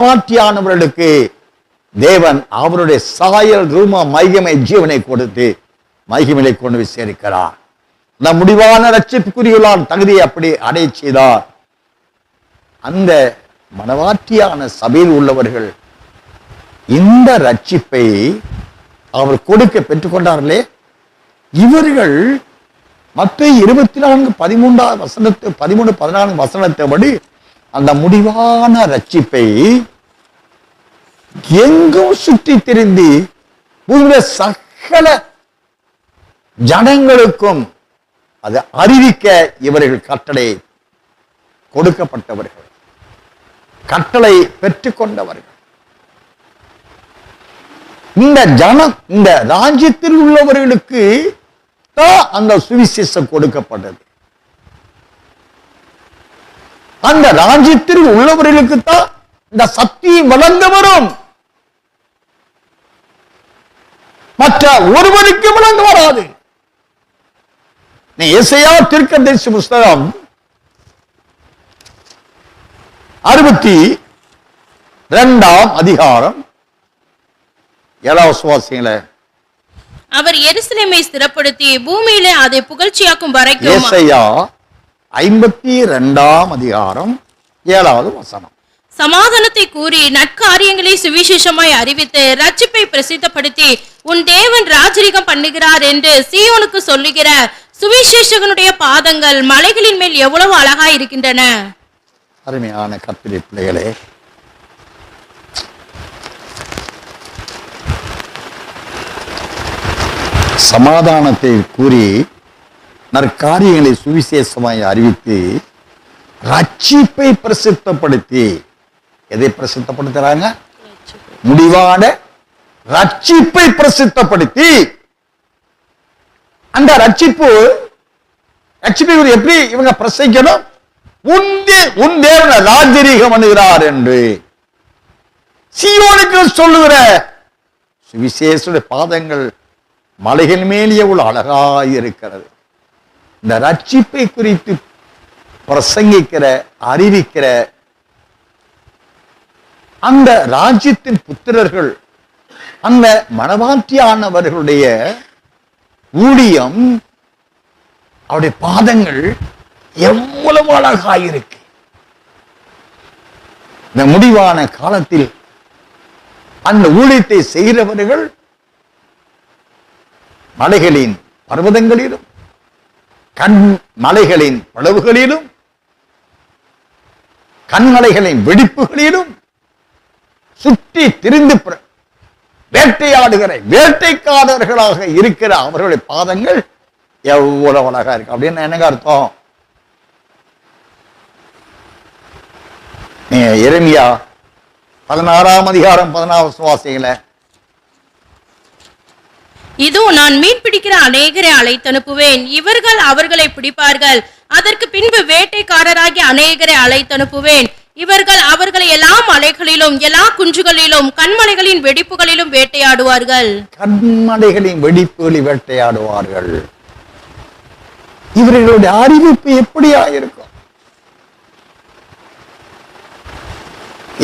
மனவாட்டியானவர்களுக்கு தேவன் அவருடைய சாயல் ரூம மைகமை ஜீவனை கொடுத்து மைகமிலை கொண்டு போய் சேர்க்கிறார். இந்த முடிவான ரட்சிப்புக்குரியவர்களால் தகுதியை அப்படி அடைய செய்தார். அந்த மனவாட்டியான சபையில் உள்ளவர்கள் இந்த ரட்சிப்பை அவர் கொடுக்க பெற்றுக்கொண்டார்களே, இவர்கள் மற்ற 13-14 வசனத்தைபடி அந்த முடிவான ரட்சிப்பை எங்கும் சுற்றி திரிந்து சகல ஜனங்களுக்கும் அதை அறிவிக்க இவர்கள் கட்டளை கொடுக்கப்பட்டவர்கள், கட்டளை பெற்றுக்கொண்டவர்கள். இந்த ராஜ்யத்தில் உள்ளவர்களுக்கு தான் அந்த சுவிசேஷம் கொடுக்கப்பட்டது. அந்த ராஜ்யத்தில் உள்ளவர்களுக்கு தான் இந்த சத்தியம் வளர்ந்து வரும். மற்ற ஒருவருக்கு விளங்க வராது. எசையா தீர்க்கதரிசி புஸ்தகம் 62ஆம் அதிகாரம் 7வது வாசிங்களே. அவர் எருசலேமை ஸ்திரப்படுத்தி பூமியிலே அதை புகழ்ச்சியாக்கும் வரைக்கும். எசையா 52ஆம் அதிகாரம் 7வது வசனம். சமாதானத்தை கூறி நற்காரியங்களை சுவிசேஷமாய் அறிவித்து ரட்சிப்பை பிரசித்தப்படுத்தி உன் தேவன் ராஜரிகம் பண்ணுகிறார் என்று சீயோனுக்கு சொல்லுகிற சுவிசேஷகனுடைய பாதங்கள் மலைகளின் மேல் எவ்வளவு அழகா இருக்கின்றன. அருமையான கர்த்தருடைய பிள்ளைகளே, சமாதானத்தை கூறி நற்காரியங்களை சுவிசேஷமாய் அறிவித்து ரட்சிப்பை பிரசித்தப்படுத்தி, எதை பிரசித்தப்படுத்துறாங்க? முடிவான ரட்சிப்பை பிரசித்தப்படுத்தி, அந்த ரட்சிப்பை எப்படி இவங்க பிரசங்கிக்கணும்? உன் தேவன் ராஜரீகம் பண்ணுகிறார் என்று சீயோனுக்கு சொல்லுகிற சுவிசேஷ பாதங்கள் மலைகள் மேல் எவ்வளவு அழகாய் இருக்கிறது. இந்த ரட்சிப்பை குறித்து பிரசங்கிக்கிற, அறிவிக்கிற அந்த ராஜ்யத்தின் புத்திரர்கள், அந்த மனவாட்டியானவர்களுடைய ஊழியம், அவருடைய பாதங்கள் எவ்வளவு அழகாயிருக்கு. இந்த முடிவான காலத்தில் அந்த ஊழியத்தை செய்கிறவர்கள் மலைகளின் பர்வதங்களிலும் மலைகளின் பளவுகளிலும் கண்மலைகளின் வெடிப்புகளிலும் சுற்றி திரிந்து வேட்டையாடுகிற வேட்டைக்காரர்களாக இருக்கிற அவர்களுடைய பாதங்கள் எவ்வளவு அழகா இருக்கு. அப்படின்னு என்னங்க அர்த்தம்? எரேமியா 16ஆம் அதிகாரம் 14வது வாசிங்களே. இதோ நான் மீன் பிடிக்கிற அநேகரை அழைத்தனுப்புவேன், இவர்கள் அவர்களை பிடிப்பார்கள். அதற்கு பின்பு வேட்டைக்காரராகி அநேகரை அழைத்தனுப்புவேன், இவர்கள் அவர்களை எல்லா மலைகளிலும் எல்லா குன்றுகளிலும் கண்மலைகளின் வெடிப்புகளிலும் வேட்டையாடுவார்கள். கண்மலைகளின் வெடிப்புகளில் வேட்டையாடுவார்கள். இவர்களுடைய அறிவிப்பு எப்படியா இருக்கும்?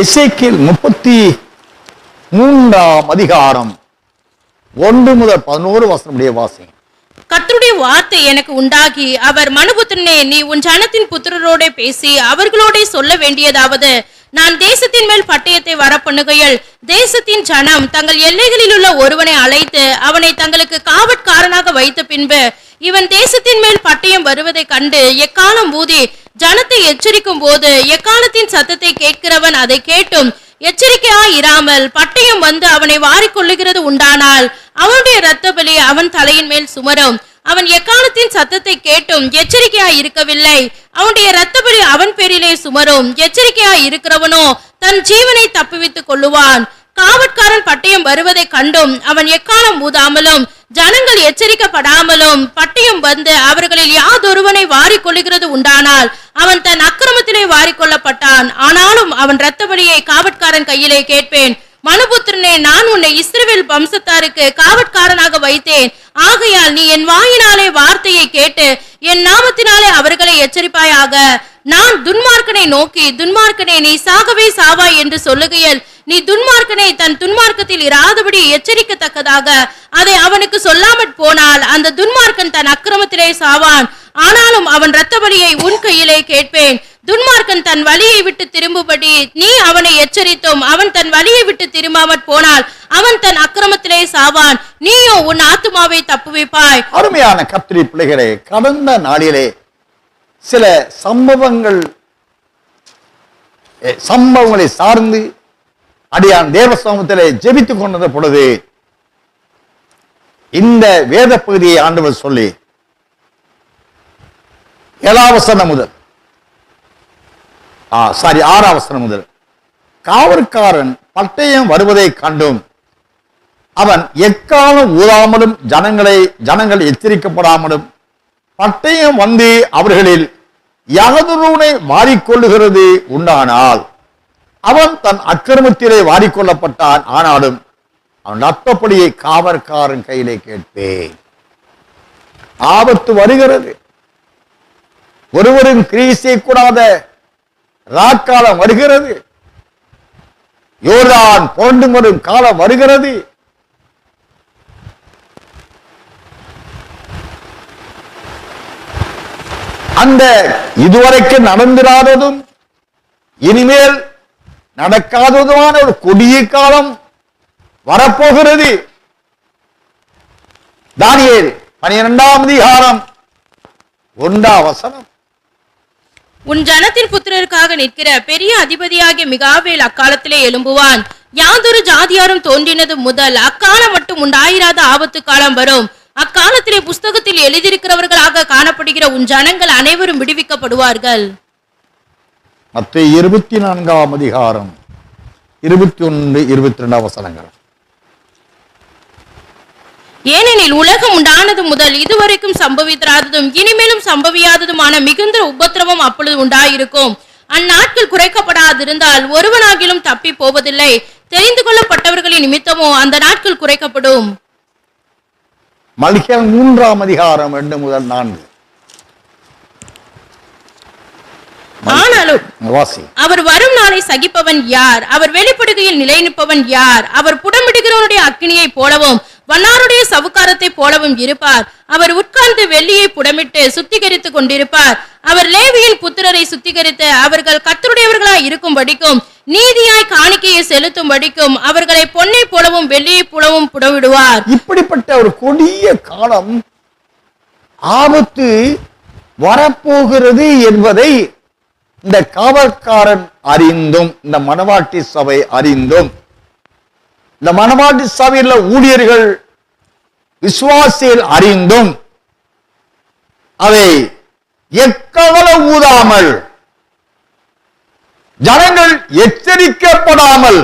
எசேக்கியேல் 33ஆம் அதிகாரம் 1 முதல் 11 வசனமுடைய வாசி. கர்த்தருடைய வார்த்தை எனக்கு உண்டாகி, அவர் மனுபுத்திரனே, நீ உன் ஜனத்தின் புத்திரரோட பேசி அவர்களோட சொல்ல வேண்டியதாவது, நான் தேசத்தின் மேல் பட்டயத்தை வரப்பண்ணுகையில் தேசத்தின் ஜனம் தங்கள் எல்லைகளில் உள்ள ஒருவனை அழைத்து அவனை தங்களுக்கு காவற்காரனாக வைத்த பின்பு இவன் தேசத்தின் மேல் பட்டயம் வருவதை கண்டு எக்காலம் ஊதி ஜனத்தை எச்சரிக்கும் போது எக்காலத்தின் சத்தத்தை கேட்கிறவன் அதை கேட்டும் எச்சரிக்கையாய் இராமல் பட்டயம் வந்து அவனை வாரிக்கொள்ளுகிறது உண்டானால் அவனுடைய இரத்த பலி அவன் தலையின் மேல் சுமரும். அவன் எக்காலத்தின் சத்தத்தை கேட்டும் எச்சரிக்கையாய் இருக்கவில்லை, அவனுடைய இரத்த பலி அவன் பேரிலே சுமரும். எச்சரிக்கையாய் இருக்கிறவனோ தன் ஜீவனை தப்புவித்துக் கொள்ளுவான். காவற்காரன் பட்டயம் வருவதை கண்டும் அவன் எக்காலம் ஊதாமலும் ஜனங்கள் எச்சரிக்கப்படாமலும் பட்டயம் வந்து அவர்களில் யாதொருவனை வாரிக்கொள்ளுகிறது உண்டானால் அவன் தன் அக்கிரமத்திலே வாரிக்கொள்ளப்பட்டான். ஆனாலும் அவன் இரத்த பலியை காவற்காரன் கையிலே கேட்பேன். மனுபுத்திரனே, நான் உன்னை இஸ்ரவேல் வம்சத்தாருக்கு காவற்காரனாக வைத்தேன். ஆகையால் நீ என் வாயினாலே வார்த்தையை கேட்டு என் நாமத்தினாலே அவர்களை எச்சரிப்பாயாக. நான் துன்மார்க்கனை நோக்கி, துன்மார்க்கனே நீ சாகவே சாவாய் என்று சொல்லுகையில், நீ துன்மார்க்கனை தன் துன்மார்க்கத்தில் இராதபடி எச்சரிக்கத்தக்கதாக அதை அவனுக்கு சொல்லாமற் போனால் அந்த துன்மார்க்கன் தன் அக்கிரமத்திலே சாவான். ஆனாலும் அவன் இரத்த பலியை உன் கையிலே கேட்பேன். துன்மார்க்கன் தன் வழியை விட்டு திரும்பும்படி நீ அவனை எச்சரித்தும் அவன் தன் வழியை விட்டு திரும்பாமற் போனால் அவன் தன் அக்கிரமத்திலே சாவான். நீயோ உன் ஆத்துமாவை தப்புவிப்பாய். அருமையான கர்த்தருடைய பிள்ளைகளே, கடந்த நாளிலே சில சம்பவங்களை சார்ந்து அடியான் தேவ சமூகத்திலே ஜெபித்துக் கொண்டிருந்த பொழுது இந்த வேத பகுதியை ஆண்டவர் சொல்லி 7ஆம் வசனம் முதல் 6ஆம் வசனம் முதல், காவற்காரன் பட்டயம் வருவதை கண்டும் அவன் எக்காலம் ஊதாமலும் ஜனங்கள் எச்சரிக்கப்படாமலும் பட்டயம் வந்து அவர்களில் யாதொருவனை வாரிக்கொள்ளுகிறது உண்டானால் அவன் தன் அக்கிரமத்திலே வாரிக்கொள்ளப்பட்டான். ஆனாலும் அவன் ரத்தப்படியை காவற்காரன் கையிலே கேட்பேன். ஆபத்து வருகிறது. ஒருவரும் கிரியை செய்யக்கூடாத ராக்காலம் வருகிறது. யோர்தான் புரண்டு வரும் காலம் வருகிறது. அந்த இதுவரைக்கும் நடந்திராததும் இனிமேல் நடக்காததுமான ஒரு கொடிய காலம் வரப்போகிறது. தானியேல் 12ஆம் அதிகாரம் 1ஆம் வசனம். உன் ஜனத்தின் புத்திரருக்காக நிற்கிற பெரிய அதிபதியாகிய மிகாவேல் அக்காலத்திலே எழும்புவான். யாதொரு ஜாதியாரும் தோன்றினது முதல் அக்காலம் மட்டும் உண்டாயிராத ஆபத்து காலம் வரும். அக்காலத்திலே புஸ்தகத்தில் எழுதியிருக்கிறவர்களாக காணப்படுகிற உன் ஜனங்கள் அனைவரும் விடுவிக்கப்படுவார்கள். மத்தேயு 24ஆம் அதிகாரம் 21, 22 வசனங்கள். ஏனெனில் உலகம் உண்டானது முதல் இதுவரைக்கும் சம்பவித்திராததும் இனிமேலும் சம்பவியாததுமான மிகுந்த உபத்திரவம் அப்பொழுது உண்டாயிருக்கும். அந்நாட்கள் குறைக்கப்படாதிருந்தால் ஒருவனாகிலும் தப்பி போவதில்லை. தெரிந்து கொள்ளப்பட்டவர்களின் நிமித்தமோ அந்த நாட்கள் குறைக்கப்படும். மல்கியா 3ஆம் அதிகாரம் 2 முதல் 4. ஆனாலும் அவர் வரும் நாளை சகிப்பவன் யார்? அவர் வெளிப்படுகையில் நிலை நிற்பவன் யார்? அவர் புடமிடுகிறவனுடைய அக்கினியை போலவும் வண்ணாருடைய சவுக்காரத்தை போலவும் இருப்பார். அவர் உட்கார்ந்து வெள்ளியை புடமிட்டு சுத்திகரித்துக் கொண்டிருப்பார். அவர் லேவியின் புத்திரரை சுத்திகரித்து அவர்கள் கர்த்தருடையவர்களாய் இருக்கும் படிக்கும் நீதியாய் காணிக்கையை செலுத்தும் படிக்கும் அவர்களை பொன்னை போலவும் வெள்ளியை போலவும் புடமிடுவார். இப்படிப்பட்ட ஒரு கொடிய காலம் ஆபத்து வரப்போகிறது என்பதை இந்த காவற்காரன் அறிந்தும் இந்த மணவாட்டி சபை அறிந்தும் இந்த மணவாட்டி சபையில் ஊழியர்கள் விசுவாசிகள் அறிந்தும் அதை எக்கால ஊதாமல் ஜனங்கள் எச்சரிக்கப்படாமல்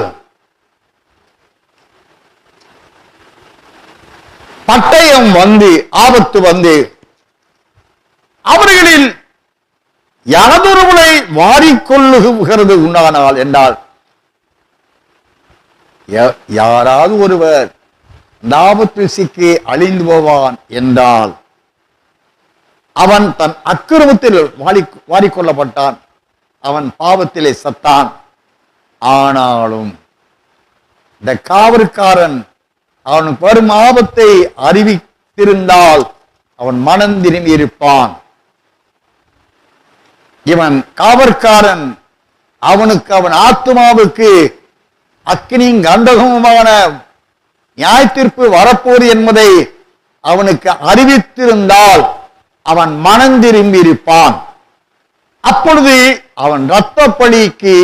பட்டயம் வந்து ஆபத்து வந்து அவர்களில் யாதொருவனை வாரிக்கொள்ளுகிறது உண்டானால் என்றால் யாராவது ஒருவர் ஆபத்தில் சிக்கி அழிந்து போவான் என்றால் அவன் தன் அக்கிரமத்தில் வாரிக்கொள்ளப்பட்டான். அவன் பாவத்திலே சத்தான். ஆனாலும் இந்த காவற்காரன் அவனுக்கு வரும் ஆபத்தை அறிவித்திருந்தால் அவன் மனம் திரும்பி இருப்பான். இவன் காவற்காரன் அவனுக்கு அவன் ஆத்மாவுக்கு அக்கினியும் கந்தகமுமான நியாய தீர்ப்பு வரப்போது என்பதை அவனுக்கு அறிவித்திருந்தால் அவன் மனம் திரும்பி இருப்பான். அப்பொழுது அவன் இரத்த பலிக்கு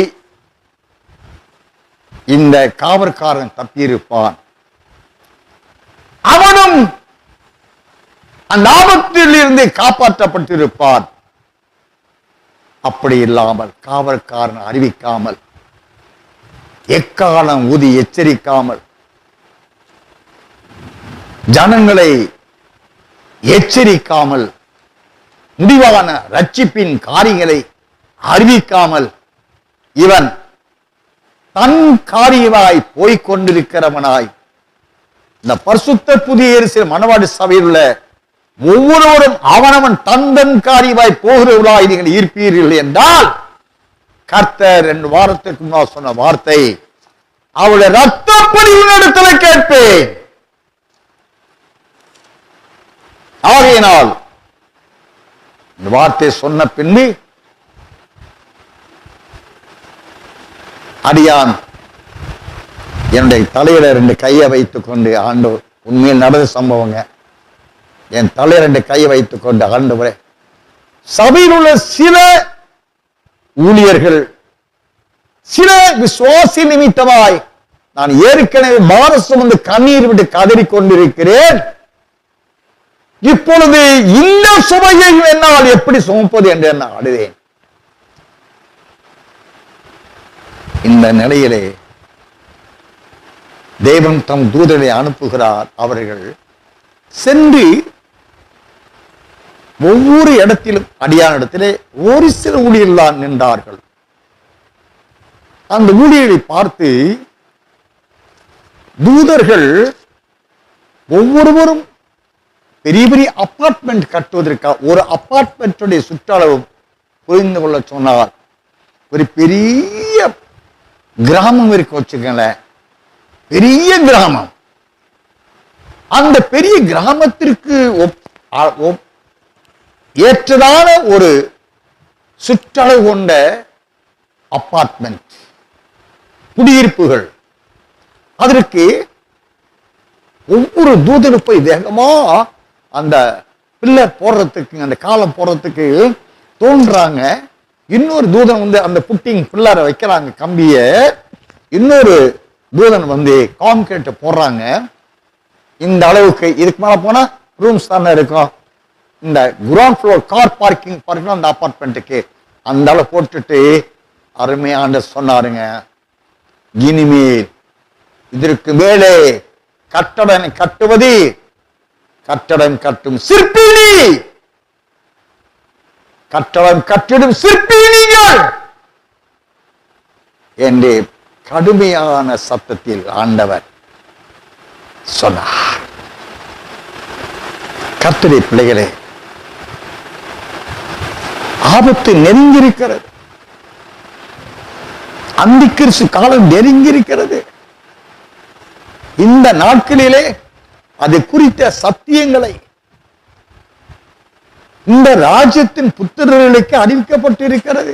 இந்த காவற்காரன் தப்பியிருப்பான். அவனும் அந்த ஆபத்தில் இருந்து காப்பாற்றப்பட்டிருப்பான். அப்படி இல்லாமல் காவற்காரன் அறிவிக்காமல் எக்காலம் ஊதி எச்சரிக்காமல் ஜனங்களை எச்சரிக்காமல் முடிவான ரட்சிப்பின் காரியங்களை அறிவிக்காமல் இவன் தன் காரியமாய் போய்கொண்டிருக்கிறவனாய் இந்த பரிசுத்த புதிய எருசலேம் மணவாட்டி சபையில் உள்ள ஒவ்வொருவரும் அவனவன் தந்தன் காரியமாய் போகிறவர்களாய் நீங்கள் இருப்பீர்கள் என்றால், கர்த்தர் 2 வாரத்திற்கு முன்னால் சொன்ன வார்த்தை, அவருடைய ரத்தப்படி உன்னிடத்தில் கேட்பேன். ஆகையினால் இந்த வார்த்தை சொன்ன பின்பு அடியான் என்னுடைய தலையில 2 கையை வைத்துக் கொண்டு, ஆண்டவர், உண்மையில் நடந்த சம்பவங்க, என் தலையில 2 கையை வைத்துக் கொண்டு, ஆண்டவரே, சபையில் உள்ள சில ஊழியர்கள், சில விசுவாசி நிமித்தமாய் நான் ஏற்கனவே பாரசம் வந்து கண்ணீர் விட்டு கதறிக் கொண்டிருக்கிறேன். இப்பொழுது இந்த சுமையை என்னால் எப்படி சுமப்பது என்று நான் அழுதேன். இந்த நிலையிலே தேவன் தம் தூதரை அனுப்புகிறார். அவர்கள் சென்று ஒவ்வொரு இடத்திலும் அடியான இடத்திலே ஒரு சில ஊழியர்கள் நின்றார்கள். அந்த ஊழியரை பார்த்து தூதர்கள் ஒவ்வொருவரும் பெரிய பெரிய அபார்ட்மெண்ட் கட்டுவதற்காக ஒரு அபார்ட்மெண்ட்டுடைய சுற்றளவு புரிந்து கொள்ள சொன்னார். ஒரு பெரிய கிராமம் இருக்கு வச்சுக்கங்களேன், பெரிய கிராமம். அந்த பெரிய கிராமத்திற்கு ஏற்றதான ஒரு சுற்றளவு கொண்ட அபார்ட்மெண்ட், குடியிருப்புகள். அதற்கு ஒவ்வொரு தூதனும் போய் வேகமா அந்த பில்லர் போடுறதுக்கு, அந்த காலம் போடுறதுக்கு தோன்றாங்க. இன்னொரு தூதன் வந்து அந்த புட்டிங் பில்லரை வைக்கிறாங்க, கம்பிய. இன்னொரு தூதன் வந்து கான்கிரீட் போடுறாங்க. இந்த அளவுக்கு, இதுக்கு மேல போனா ரூம்ஸ் தானே இருக்கும். இந்த கிரவுண்ட் ஃப்ளோர் கார் பார்க்கிங் பார்க்கணும் அந்த அபார்ட்மெண்ட்டுக்கு. அந்த அளவு போட்டுட்டு அருமையான சொன்னாருங்க, இனிமேல் இதற்கு மேலே கட்டடம் கட்டுவது கட்டடம் கட்டும் சிற்பினி, கட்டடம் கட்டிடும் சிற்பினிகள் என்று கடுமையான சத்தத்தில் ஆண்டவர் சொன்னார். கர்த்தருடைய பிள்ளைகளே, ஆபத்து நெருங்கியிருக்கிறது. அந்திக்கிறிஸ்து காலம் நெருங்கியிருக்கிறது. இந்த நாட்களிலே அது குறித்த சத்தியங்களை இந்த ராஜ்யத்தின் புத்திரர்களுக்கு அறிவிக்கப்பட்டிருக்கிறது.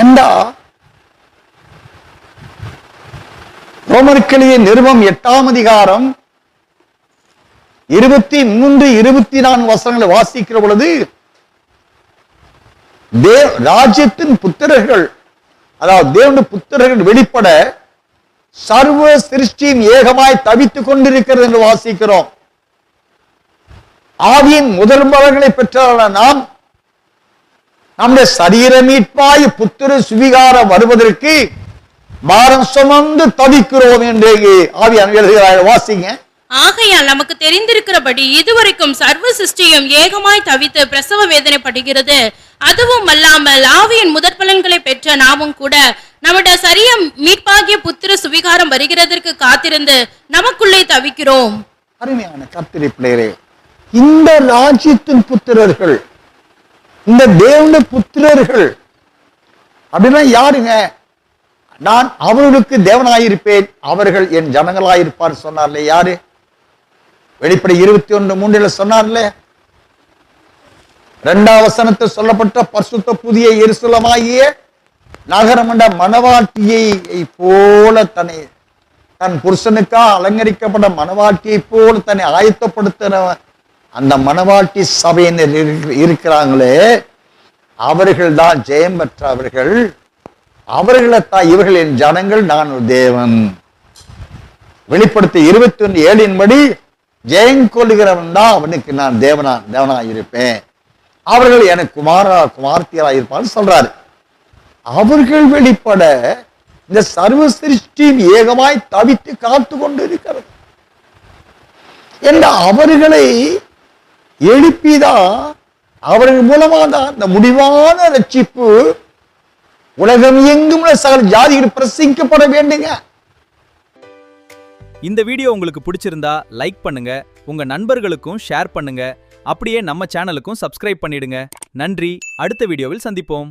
என்றா ரோமர்களே நிருபம் 8ஆம் அதிகாரம் 23, 24 வசனங்களை வாசிக்கிற பொழுது, ராஜ்யத்தின் புத்திரர்கள், அதாவது தேவனுடைய புத்திரர்கள் வெளிப்பட சர்வ சிருஷ்டியும் ஏகமாய் தவித்துக் கொண்டிருக்கிறது என்று வாசிக்கிறோம். ஆவியின் முதல் பலன்களை பெற்றான நாம் நம்முடைய சரீர மீட்பாய் புத்திர சுவிகாரம் வருவதற்கு பாரம் சுமந்து தவிக்கிறோம் என்று ஆவியானவர் எழுதுகிறார். வாசிங்க. ஆகையால் நமக்கு தெரிந்திருக்கிறபடி இதுவரைக்கும் சர்வ சிருஷ்டியும் ஏகமாய் தவித்து பிரசவ வேதனைப்படுகிறது. அதுவும் அல்லாமல் ஆவியின் முதற் பலன்களை பெற்ற நாமும் கூட நம்முடைய சரீர மீட்பாகிய புத்திர சுவிகாரம் வருகிறதற்கு காத்திருந்து நமக்குள்ளே தவிக்கிறோம். அருமையான கர்த்தருடைய பிள்ளைகளே, இந்த ராஜ்யத்தின் புத்திரர்கள், இந்த தேவனுடைய புத்திரர்கள் அப்படின்னா யாருங்க? நான் அவர்களுக்கு தேவனாயிருப்பேன், அவர்கள் என் ஜனங்களாயிருப்பார் சொன்னார்ல. யாரு? வெளிப்படை 21:3 சொன்னார்ல. 2ஆம் வசனத்தில் சொல்லப்பட்ட பரிசுத்த புதிய எருசலேமாகிய நகரம் என்ற மணவாட்டியை போல தன்னை, தன் புருஷனுக்காக அலங்கரிக்கப்பட்ட மணவாட்டியை போல தன்னை ஆயத்தப்படுத்தின அந்த மணவாட்டி சபையினர் இருக்கிறாங்களே, அவர்கள் தான் ஜெயம் பெற்றவர்கள். அவர்களைத்தான் இவர்களின் ஜனங்கள், நான் ஒரு தேவன். வெளிப்படுத்த 21:7 படி ஜெயம் கொள்ளுகிறவன் தான் அவனுக்கு நான் தேவனா இருப்பேன், அவர்கள் எனக்கு குமார்த்தியரா இருப்பான்னு சொல்றாரு. அவர்கள் வெளிப்பட இந்த சர்வ சிருஷ்டி ஏகமாய் தவித்து காத்து கொண்டு இருக்கிறது என்ற அவர்களை எழுப்பிதான், அவர்கள் மூலமா தான் இந்த முடிவான ரட்சிப்பு உலகம் எங்கும் சகல ஜாதிகள் பிரசங்கிக்கப்பட வேண்டுங்க. இந்த வீடியோ உங்களுக்கு பிடிச்சிருந்தா லைக் பண்ணுங்க, உங்க நண்பர்களுக்கும் ஷேர் பண்ணுங்க, அப்படியே நம்ம சேனலுக்கும் சப்ஸ்கிரைப் பண்ணிடுங்க. நன்றி. அடுத்த வீடியோவில் சந்திப்போம்.